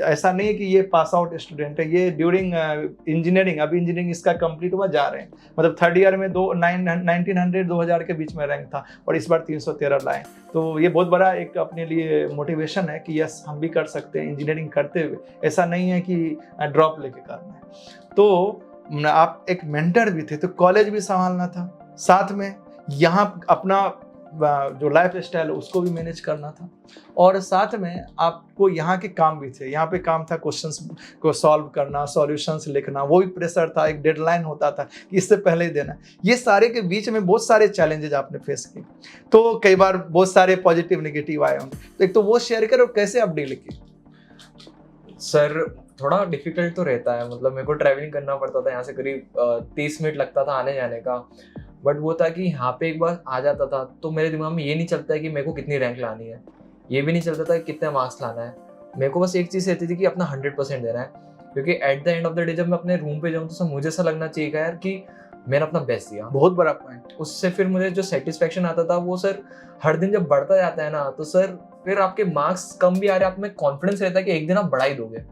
ऐसा नहीं है कि ये पास आउट स्टूडेंट है, ये ड्यूरिंग इंजीनियरिंग, अभी इंजीनियरिंग इसका कंप्लीट हुआ जा रहे हैं, मतलब थर्ड ईयर में 1900 के बीच में रैंक था और इस बार 313 लाए। तो ये बहुत बड़ा एक अपने लिए मोटिवेशन है कि यस हम भी कर सकते हैं इंजीनियरिंग करते हुए, ऐसा नहीं है कि ड्रॉप लेके करना है। तो आप एक मेंटर भी थे, तो कॉलेज भी संभालना था, साथ में यहाँ अपना जो लाइफ स्टाइल है उसको भी मैनेज करना था, और साथ में आपको यहाँ के काम भी थे। यहाँ पे काम था क्वेश्चंस को सॉल्व करना, सॉल्यूशंस लिखना, वो भी प्रेशर था, एक डेडलाइन होता था कि इससे पहले ही देना। ये सारे के बीच में बहुत सारे चैलेंजेस आपने फेस किए, तो कई बार बहुत सारे पॉजिटिव नेगेटिव आए होंगे, तो एक तो वो शेयर करो कैसे आप डील किए। सर थोड़ा डिफिकल्ट तो रहता है, मतलब मेरे को ट्रैवलिंग करना पड़ता था, यहाँ से करीब 30 मिनट लगता था आने जाने का। बट वो था कि यहाँ पे एक बार आ जाता था तो मेरे दिमाग में ये नहीं चलता है कि मेरे को कितनी रैंक लानी है, ये भी नहीं चलता था कि कितने मार्क्स लाना है। मेरे को बस एक चीज़ रहती थी कि अपना 100% देना है, क्योंकि at the end of the day जब मैं अपने रूम पे जाऊँ तो मुझे ऐसा लगना चाहिए यार कि मैंने अपना बेस्ट दिया। बहुत बड़ा पॉइंट। उससे फिर मुझे जो सेटिस्फेक्शन आता था वो सर हर दिन जब बढ़ता जाता है ना, तो सर फिर आपके मार्क्स कम भी आ रहे हैं, आप में कॉन्फिडेंस रहता है कि एक दिन आप बढ़ा ही दोगे।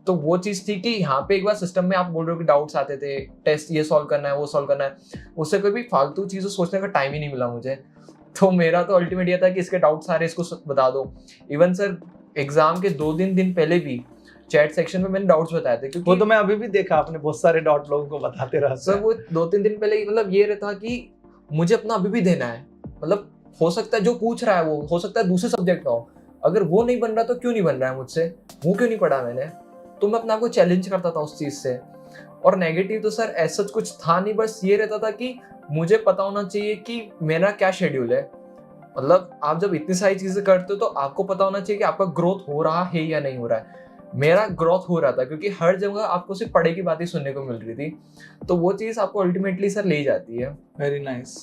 तो वो चीज़ थी कि यहाँ पे एक बार सिस्टम में आप बोल रहे हो कि डाउट्स आते थे, टेस्ट ये सॉल्व करना है वो सॉल्व करना है, उससे कोई भी फालतू चीज़ें सोचने का टाइम ही नहीं मिला मुझे। तो मेरा तो अल्टीमेट ये था कि इसके डाउट्स आ रहे हैं इसको बता दो। इवन सर एग्जाम के 2 दिन पहले भी चैट सेक्शन में मैंने डाउट्स बताए थे, क्योंकि वो तो मैं अभी भी देखा, आपने बहुत सारे डाउट लोगों को बताते रहा सर। वो 2-3 दिन पहले मतलब ये रहता कि मुझे अपना अभी भी देना है, मतलब हो सकता है जो पूछ रहा है वो हो सकता है दूसरे सब्जेक्ट का हो, अगर वो नहीं बन रहा तो क्यों नहीं बन रहा है मुझसे, वो क्यों नहीं पढ़ा मैंने, तो मैं अपने आप को चैलेंज करता था उस चीज़ से। और नेगेटिव तो सर ऐसा कुछ था नहीं, बस ये रहता था कि मुझे पता होना चाहिए कि मेरा क्या शेड्यूल है। मतलब आप जब इतनी सारी चीज़ें करते हो तो आपको पता होना चाहिए कि आपका ग्रोथ हो रहा है या नहीं हो रहा है। मेरा ग्रोथ हो रहा था, क्योंकि हर जगह आपको सिर्फ पढ़ाई की बातें सुनने को मिल रही थी, तो वो चीज़ आपको अल्टीमेटली सर ले जाती है। Very nice.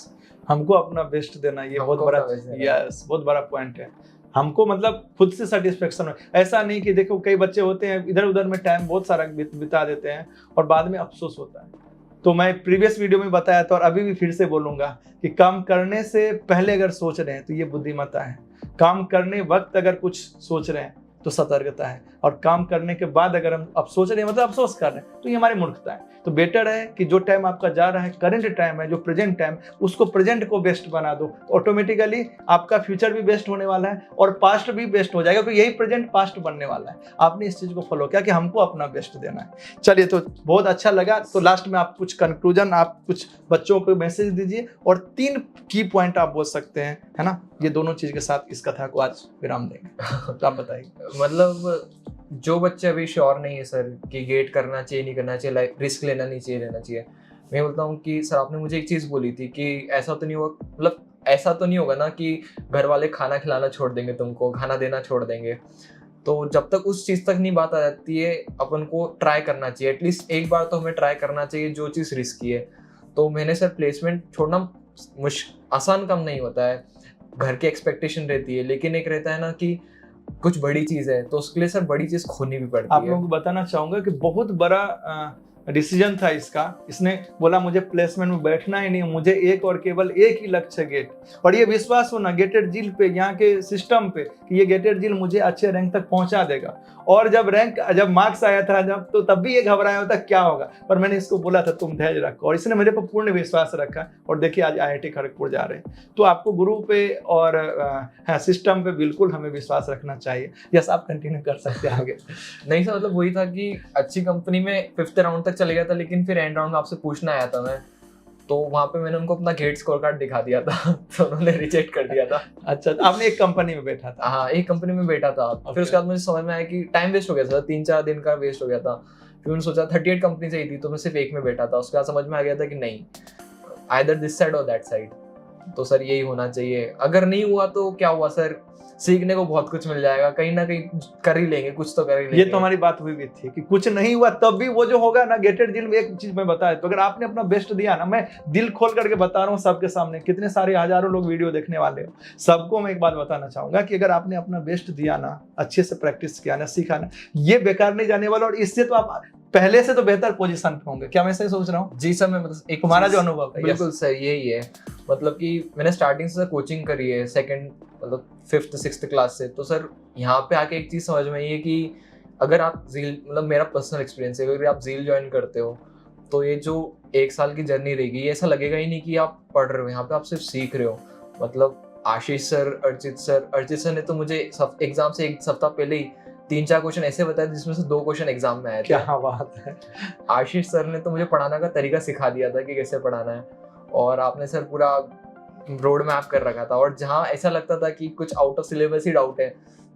हमको अपना बेस्ट देना, ये बहुत हमको बड़ा, अपना best देना। यस, बहुत बड़ा पॉइंट है। हमको मतलब खुद से सेटिस्फेक्शन हो, ऐसा नहीं कि देखो कई बच्चे होते हैं इधर उधर में टाइम बहुत सारा बिता देते हैं और बाद में अफसोस होता है। तो मैं प्रीवियस वीडियो में बताया था और अभी भी फिर से बोलूंगा कि काम करने से पहले अगर सोच रहे हैं तो ये बुद्धिमत्ता है। काम करने वक्त अगर कुछ सोच रहे हैं तो सतर्कता है, और काम करने के बाद अगर हम अब सोच रहे हैं मतलब अफसोस कर रहे हैं तो ये हमारी मूर्खता है। तो बेटर है कि जो टाइम आपका जा रहा है, करंट टाइम है, जो प्रेजेंट टाइम, उसको प्रेजेंट को बेस्ट बना दो, ऑटोमेटिकली आपका फ्यूचर भी बेस्ट होने वाला है और पास्ट भी बेस्ट हो जाएगा, क्योंकि यही प्रेजेंट पास्ट बनने वाला है। आपने इस चीज को फॉलो किया कि हमको अपना बेस्ट देना है। चलिए, तो बहुत अच्छा लगा। तो लास्ट में आप कुछ कंक्लूजन, आप कुछ बच्चों को मैसेज दीजिए और 3 की पॉइंट आप बोल सकते हैं, है ना, ये दोनों चीज के साथ इस कथा को आज विराम देंगे। तो आप बताइए। मतलब जो बच्चे अभी श्योर नहीं है सर कि गेट करना चाहिए नहीं करना चाहिए, लाइक रिस्क लेना नहीं चाहिए लेना चाहिए, मैं बोलता हूँ कि सर आपने मुझे एक चीज़ बोली थी कि ऐसा तो नहीं होगा, मतलब ऐसा तो नहीं होगा ना कि घर वाले खाना खिलाना छोड़ देंगे, तुमको खाना देना छोड़ देंगे। तो जब तक उस चीज़ तक नहीं बात आ जाती है, अपन को ट्राई करना चाहिए, एटलीस्ट एक बार तो हमें ट्राई करना चाहिए जो चीज़ रिस्की है। तो मैंने सर प्लेसमेंट छोड़ना आसान काम नहीं होता है, घर की एक्सपेक्टेशन रहती है, लेकिन एक रहता है ना कि कुछ बड़ी चीज है, तो उसके लिए सर बड़ी चीज खोनी भी पड़ती है। आप लोगों को बताना चाहूंगा कि बहुत बड़ा डिसीजन था इसका। इसने बोला मुझे प्लेसमेंट में बैठना ही नहीं, मुझे एक और केवल एक ही लक्ष्य गेट। और ये विश्वास होना गेटेड जिल पे, यहाँ के सिस्टम पे, कि ये गेटेड जिल मुझे अच्छे रैंक तक पहुंचा देगा। और जब मार्क्स आया था तो तब भी ये घबराया होता क्या होगा, पर मैंने इसको बोला था तुम धैर्य रखो, और इसने मेरे पर पूर्ण विश्वास रखा, और देखिए आज IIT खड़गपुर जा रहे हैं। तो आपको गुरु पे और सिस्टम पे बिल्कुल हमें विश्वास रखना चाहिए। यस, आप कंटिन्यू कर सकते हैं आगे। नहीं सर, मतलब वही था कि अच्छी कंपनी में 5th राउंड तक चले गया था, लेकिन फिर एंड राउंड में आपसे पूछना आया था मैं, तो वहाँ पे मैंने उनको अपना गेट स्कोर कार्ड दिखा दिया था तो उन्होंने रिजेक्ट कर दिया था। अच्छा, तो आपने एक कंपनी में बैठा था? हाँ, एक कंपनी में बैठा था। फिर उसके बाद मुझे समझ में आया कि टाइम वेस्ट हो गया था, 3-4 दिन का वेस्ट हो गया था। फिर मैंने सोचा 38 कंपनी चाहिए थी, तो मैं सिर्फ एक में बैठा था। उसके बाद समझ में आ गया था कि नहीं, आइदर दिस साइड और दैट साइड। तो सर यही होना चाहिए। अगर नहीं हुआ तो क्या हुआ सर, सीखने को बहुत कुछ मिल जाएगा, कहीं ना कहीं कर ही लेंगे, कुछ तो कर ही लेंगे। ये तो हमारी बात हुई भी थी कि कुछ नहीं हुआ तब भी वो जो होगा ना गेटेड जिल में, एक चीज मैं बताया, तो अगर आपने अपना बेस्ट दिया ना, मैं दिल खोल करके बता रहा हूँ सबके सामने, कितने सारे हजारों लोग वीडियो देखने वाले हो, सबको मैं एक बात बताना चाहूंगा कि अगर आपने अपना बेस्ट दिया ना, अच्छे से प्रैक्टिस किया ना, सीखा ना, ये बेकार नहीं जाने वाला, और इससे तो आप पहले से तो बेहतर पोजीशन पे होंगे। क्या मैं सही सोच रहा हूँ? जी सर, मैं मतलब एक तुम्हारा जो अनुभव है। बिल्कुल सर यही है। मतलब कि मैंने स्टार्टिंग से कोचिंग करी है, सेकंड मतलब 5th 6th क्लास से। तो सर यहाँ पे आके एक चीज़ समझ में आई है कि अगर आप ज़ील, मतलब मेरा पर्सनल एक्सपीरियंस है, अगर आप ज़ील ज्वाइन करते हो तो ये जो 1 साल की जर्नी रहेगी, ये ऐसा लगेगा ही नहीं कि आप पढ़ रहे हो, यहाँ पे आप सिर्फ सीख रहे हो। मतलब आशीष सर, अर्चित सर ने तो मुझे एग्जाम से 1 सप्ताह पहले ही 3-4 क्वेश्चन ऐसे बताए जिसमें से 2 क्वेश्चन एग्जाम में आए थे। क्या बात है। आशीष सर ने तो मुझे पढ़ाने का तरीका सिखा दिया था कि कैसे पढ़ाना है, और आपने सर पूरा रोड मैप कर रखा था। और जहाँ ऐसा लगता था कि कुछ out of syllabus he doubt है,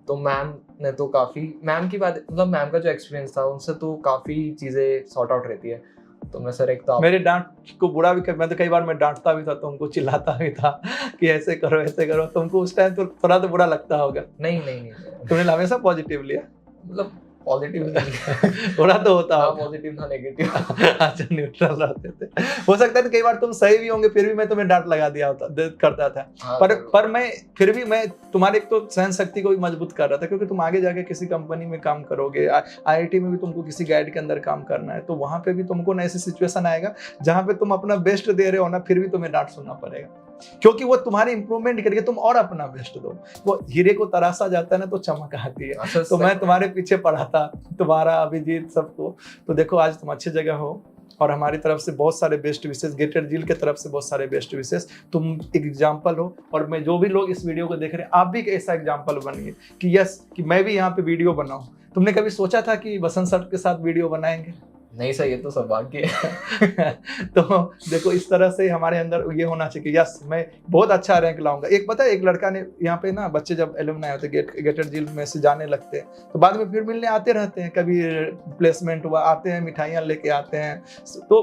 तो मैम ने तो काफ़ी, मैम की बात मतलब मैम का जो एक्सपीरियंस था उनसे तो काफ़ी चीज़ें सॉर्ट आउट रहती है। तो मैं सर एक तो मेरे डांट को बुरा भी कर, मैं तो कई बार मैं डांटता भी था, तुमको चिल्लाता भी था कि ऐसे करो, तुमको उस टाइम तो थोड़ा तो बुरा लगता होगा। नहीं तुमने हमेशा पॉजिटिव लिया? मतलब पॉजिटिव नहीं थोड़ा तो होता हाँ, होगा। पॉजिटिव था नेगेटिव। अच्छा, न्यूट्रल रहते थे। हो सकता है कई बार तुम सही भी होंगे, फिर भी मैं तुम्हें डांट लगा दिया होता करता था। हाँ, पर मैं फिर भी मैं तुम्हारे एक तो सहन शक्ति को भी मजबूत कर रहा था, क्योंकि तुम आगे जाके किसी कंपनी में काम करोगे, IIT में भी तुमको किसी गाइड के अंदर काम करना है, तो वहां पे भी तुमको ना ऐसी सिचुएशन आएगा जहां पे तुम अपना बेस्ट दे रहे हो ना, फिर भी तुम्हें डांट सुनना पड़ेगा, क्योंकि वो तुम्हारी इंप्रूवमेंट करके तुम और अपना बेस्ट दो। वो हीरे को तराशा जाता है ना तो चमक आती है। तो मैं तुम्हारे पीछे पड़ा था, तुम्हारा, अभिजीत, सबको। तो देखो आज तुम अच्छी जगह हो, और हमारी तरफ से बहुत सारे बेस्ट विशेष, गेटेड जिल के तरफ से बहुत सारे बेस्ट विशेष। तुम एक एग्जाम्पल हो, और मैं जो भी लोग इस वीडियो को देख रहे हैं, आप भी एक ऐसा एग्जाम्पल बनिए कि यस, कि मैं भी यहाँ पे वीडियो बनाऊं। तुमने कभी सोचा था कि वसंत सर के साथ वीडियो बनाएंगे? नहीं सर, ये तो सौभाग्य है। तो देखो इस तरह से हमारे अंदर ये होना चाहिए कि यस, मैं बहुत अच्छा रैंक लाऊंगा। एक पता है, एक लड़का ने यहाँ पे ना, बच्चे जब एलुमनाई होते गेटेड जिल में से जाने लगते हैं, तो बाद में फिर मिलने आते रहते हैं, कभी प्लेसमेंट हुआ, आते हैं, मिठाइयाँ लेके आते हैं। तो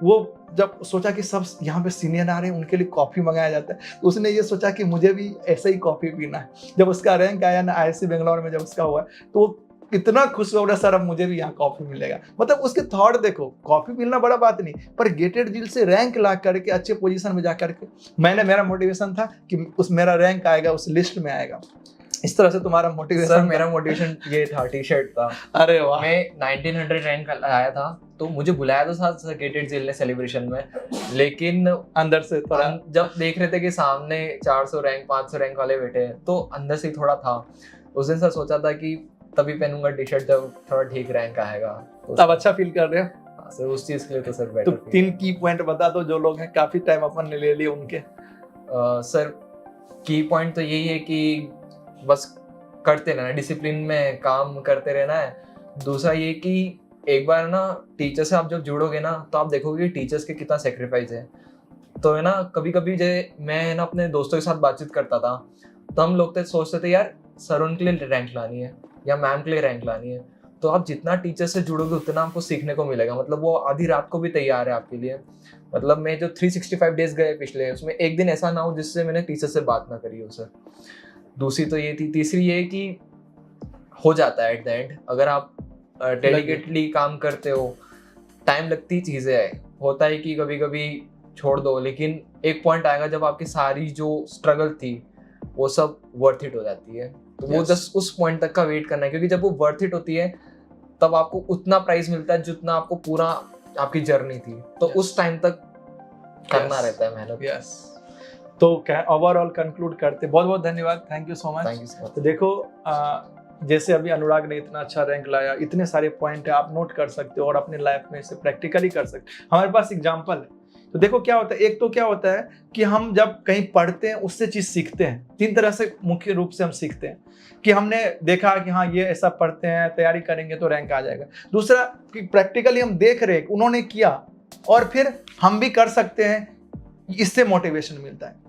वो जब सोचा कि सब यहाँ पे सीनियर आ रहे हैं, उनके लिए कॉफ़ी मंगाया जाता है, तो उसने ये सोचा कि मुझे भी ऐसे ही कॉफ़ी पीना है। जब उसका रैंक आया ना IISc बेंगलोर में, जब उसका हुआ, तो वो इतना खुश हो रहा सर, अब मुझे भी यहाँ कॉफी मिलेगा। मतलब उसके थॉट देखो, कॉफी मिलना बड़ा बात नहीं, पर गेटेड जिल से रैंक ला करके अच्छे पोजीशन में जा करके मेरा मोटिवेशन था कि उस मेरा रैंक आएगा, उस लिस्ट में आएगा। इस तरह से तुम्हारा मोटिवेशन? सर मेरा मोटिवेशन ये था, टी शर्ट था। अरे वाह। मैं 1900 रैंक आया था, तो मुझे बुलाया तो था गेटेड जिल ने सेलिब्रेशन में, लेकिन अंदर से थोड़ा जब देख रहे थे कि सामने 400 रैंक 500 रैंक वाले बैठे हैं, तो अंदर से थोड़ा था। उस दिन सर सोचा था कि तभी पहनूंगा टी शर्ट जब थोड़ा ठीक रैंक आएगा। तो तब अच्छा फील कर रहे हो? सर उस चीज के लिए तो सर तो बेटर। 3 की पॉइंट बता दो, जो लोग हैं काफी टाइम अपन ने ले लिए उनके। सर की पॉइंट तो यही है कि बस करते रहना, डिसिप्लिन में काम करते रहना है। दूसरा ये कि एक बार ना टीचर से आप जब जुड़ोगे ना, तो आप देखोगे टीचर्स के कितना सेक्रीफाइस है। तो है ना, कभी कभी मैं ना अपने दोस्तों के साथ बातचीत करता था, तो हम लोग तो सोचते थे यार सर उनके लिए रैंक लानी है या मैम के लिए रैंक लानी है। तो आप जितना टीचर से जुड़ोगे उतना आपको सीखने को मिलेगा। मतलब वो आधी रात को भी तैयार है आपके लिए। मतलब मैं जो 365 डेज गए पिछले, उसमें एक दिन ऐसा ना हो जिससे मैंने टीचर से बात ना करी हो सर। दूसरी तो ये थी। तीसरी ये कि हो जाता है एट द एंड, अगर आप डेडिकेटली काम करते हो। टाइम लगती चीज़ें है, होता है कि कभी कभी छोड़ दो, लेकिन एक पॉइंट आएगा जब आपकी सारी जो स्ट्रगल थी वो सब वर्थ इट हो जाती है। तो वो जस्ट उस पॉइंट तक का वेट करना है, क्योंकि जब वो वर्थ इट होती है तब आपको उतना प्राइस मिलता है जितना आपको पूरा आपकी जर्नी थी। तो उस टाइम तक करना रहता है मेहनत। यस। तो क्या ओवरऑल कंक्लूड करते, बहुत बहुत धन्यवाद, thank you so much. Thank you so much. तो देखो जैसे अभी अनुराग ने इतना अच्छा रैंक लाया, इतने सारे पॉइंट है आप नोट कर सकते हो और अपने लाइफ में इसे प्रैक्टिकली कर सकते हो। हमारे पास एग्जांपल है। तो देखो क्या होता है, एक तो क्या होता है कि हम जब कहीं पढ़ते हैं उससे चीज सीखते हैं। 3 तरह से मुख्य रूप से हम सीखते हैं कि हमने देखा कि हाँ ये ऐसा पढ़ते हैं, तैयारी करेंगे तो रैंक आ जाएगा। दूसरा कि प्रैक्टिकली हम देख रहे हैं उन्होंने किया और फिर हम भी कर सकते हैं, इससे मोटिवेशन मिलता है।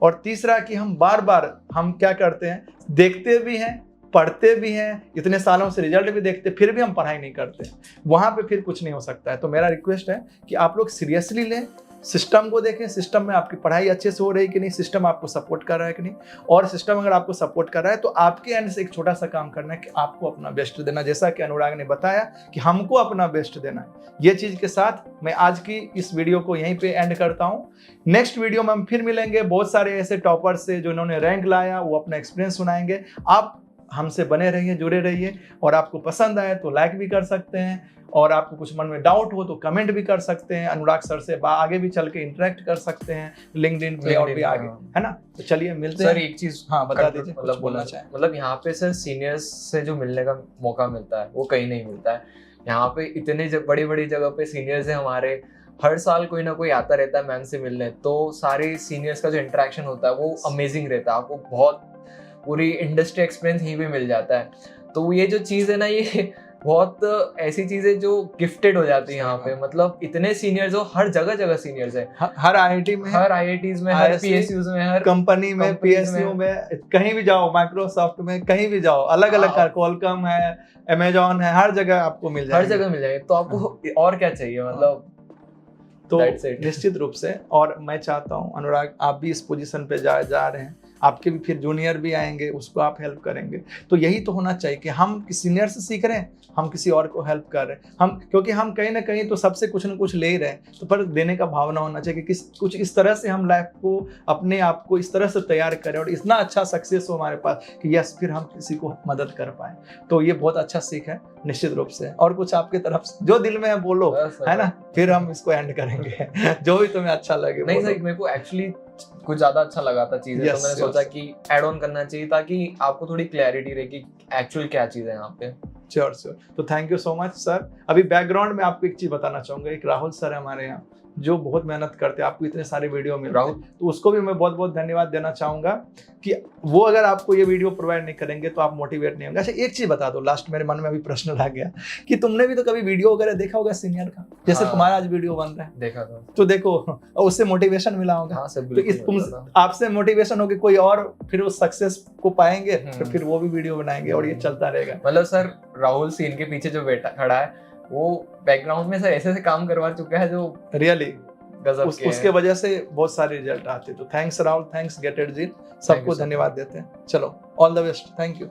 और तीसरा कि हम बार बार हम क्या करते हैं, देखते भी हैं, पढ़ते भी हैं, इतने सालों से रिजल्ट भी देखते, फिर भी हम पढ़ाई नहीं करते, वहां पे फिर कुछ नहीं हो सकता है। तो मेरा रिक्वेस्ट है कि आप लोग सीरियसली लें, सिस्टम को देखें, सिस्टम में आपकी पढ़ाई अच्छे से हो रही है कि नहीं, सिस्टम आपको सपोर्ट कर रहा है कि नहीं। और सिस्टम अगर आपको सपोर्ट कर रहा है तो आपके एंड से एक छोटा सा काम करना है कि आपको अपना बेस्ट देना, जैसा कि अनुराग ने बताया कि हमको अपना बेस्ट देना है। ये चीज के साथ मैं आज की इस वीडियो को यहीं पे एंड करता हूँ। नेक्स्ट वीडियो में हम फिर मिलेंगे बहुत सारे ऐसे टॉपर्स से जो इन्होंने रैंक लाया, वो अपना एक्सपीरियंस सुनाएंगे। आप हमसे बने रहिए, जुड़े रहिए, और आपको पसंद आए तो लाइक भी कर सकते हैं, और आपको कुछ मन में डाउट हो तो कमेंट भी कर सकते हैं। अनुराग सर से आगे भी चल के इंटरेक्ट कर सकते हैं, लिंक्डइन पे और भी आगे, है ना। तो चलिए मिलते हैं सर। एक चीज हाँ बता दीजिए, मतलब बोलना चाहें, मतलब यहाँ पे सर सीनियर्स से जो मिलने का मौका मिलता है वो कहीं नहीं मिलता है। यहाँ पे इतने बड़ी बड़ी जगह पे सीनियर्स हैं हमारे, हर साल कोई ना कोई आता रहता है मैम से मिलने। तो सारे सीनियर्स का जो इंटरेक्शन होता है वो अमेजिंग रहता है, आपको बहुत पूरी इंडस्ट्री एक्सपीरियंस यहीं पे मिल जाता है। तो ये जो चीज़ है ना, ये बहुत ऐसी चीजें जो गिफ्टेड हो जाती है यहाँ पे। मतलब इतने सीनियर्स हो, हर जगह जगह सीनियर्स है, हर आईआईटी में, हर आईआईटीज में, हर पीएसयूज में, हर कंपनी में, पीएसयू में, कहीं भी जाओ, माइक्रोसॉफ्ट में कहीं भी जाओ, अलग अलग, कॉलकॉम है, अमेजॉन है, हर जगह आपको मिल जाएगा, हर जगह मिल जाएगा। तो आपको और क्या चाहिए, मतलब तो निश्चित रूप से। और मैं चाहता हूँ अनुराग आप भी इस पोजीशन पे जा रहे हैं, आपके भी फिर जूनियर भी आएंगे, उसको आप हेल्प करेंगे। तो यही तो होना चाहिए कि हम सीनियर से सीख रहे हैं, हम किसी और को हेल्प कर रहे हैं, हम क्योंकि हम कहीं ना कहीं तो सबसे कुछ ना कुछ ले ही रहे हैं। तो पर देने का भावना होना चाहिए कि कुछ इस तरह से हम लाइफ को, अपने आप को इस तरह से तैयार करें और इतना अच्छा सक्सेस हो हमारे पास कि यस फिर हम किसी को मदद कर पाए। तो ये बहुत अच्छा सीख है निश्चित रूप से। और कुछ आपके तरफ से जो दिल में है बोलो, है ना, फिर हम इसको एंड करेंगे जो भी तुम्हें अच्छा लगे। नहीं सर, मेरे को एक्चुअली कुछ ज्यादा अच्छा लगा था चीजें, तो मैंने सोचा कि ऐड ऑन करना चाहिए ताकि आपको थोड़ी क्लैरिटी रहे कि एक्चुअल क्या चीज है यहाँ पे। श्योर। तो thank you so much sir. अभी बैकग्राउंड में आपको एक चीज बताना चाहूंगा, एक राहुल सर है हमारे यहाँ जो बहुत मेहनत करते हैं, आपको इतने सारे वीडियो मिल रहे हैं, तो उसको भी मैं बहुत बहुत धन्यवाद देना चाहूंगा कि वो अगर आपको ये वीडियो प्रोवाइड नहीं करेंगे तो आप मोटिवेट नहीं होंगे। अच्छा एक चीज बता दो लास्ट, मेरे मन में अभी प्रश्न आ गया कि तुमने भी तो कभी वीडियो वगैरह देखा होगा सीनियर का, जैसे तुम्हारा आज वीडियो बन रहा है, देखा था, तो देखो उससे मोटिवेशन मिला होगा। तो आपसे मोटिवेशन होगी कोई और, फिर उस सक्सेस को पाएंगे, फिर वो भी वीडियो बनाएंगे और ये चलता रहेगा। मतलब सर राहुल सीन के पीछे जो बेटा खड़ा है वो बैकग्राउंड में सर ऐसे से काम करवा चुका है जो रियली गजब उसके वजह से बहुत सारे रिजल्ट आते हैं। तो थैंक्स राहुल, थैंक्स गेटेड जिल, सबको धन्यवाद देते हैं। चलो all the best, thank you.